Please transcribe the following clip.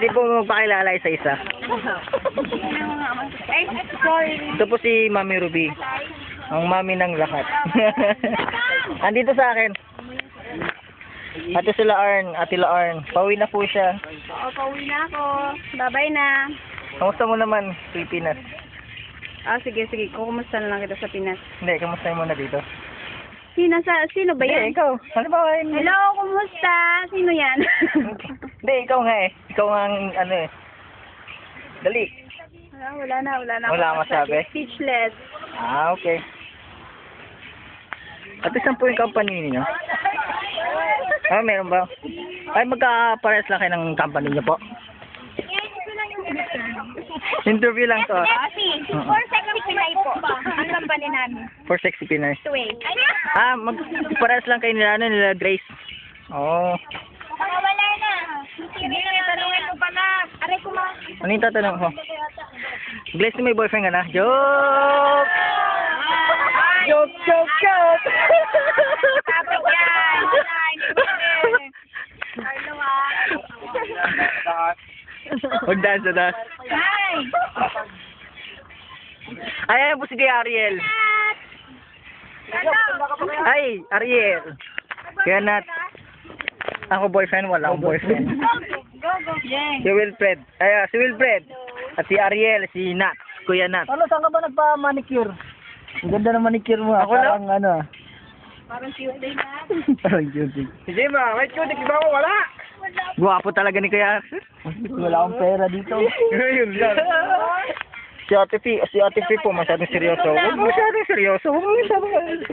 Hindi po magpakilala isa-isa. Ay, sorry. Ito po si Mami Ruby. Ang mami ng lahat. Andito sa akin. Ate sila Arn, Ate La Arn. Pauwi na po siya. Oo, pauwi na ako. Bye-bye na. Kamusta mo naman, Pilipinas? Sige. Kumusta na lang kita sa Pinas. Hindi, kamusta mo na dito? Sino ba yan? Hindi, ikaw. Ano ba? Hello, kumusta? Sino yan? Hindi, ikaw nga eh. Ikaw nga ang ano eh. Dali. Wala na. Wala akong masabi? Speechless. Okay. At saan po yung company niyo? Meron ba? Ay, magka-pares lang kayo ng company niyo po. Interview lang to. For Sexy Pinay po. Ang company namin. For Sexy Pinay. Wait. Pares lang kayo nila Grace. Oo. Wala na. Sige, tanungin ko pa na. Aray ko ma. Ano yung tatanong ko? Grace, may boyfriend ka na? Joke! Joke! Tapos yan. Magdaan sa das. Hi! Ay, po si Ariel. Ay, Ariel. Kaya Nat. Ako boyfriend, wala akong boyfriend. Go. Si Wilfred. Si Wilfred. At si Ariel, si Nat. Kuya Nat. Ano, saan ka ba nagpa-manicure? Ang ganda ng manicure mo. Ako lang? Parang ano. Parang Tuesday na. Parang cute. Si Jema, may cute. Iba ko, wala. Guwapo talaga ni Kuya. Wala akong pera dito. Yun lang. Si Ate P po, masyadong seryoso. Huwag masyadong seryoso. Huwag masyadong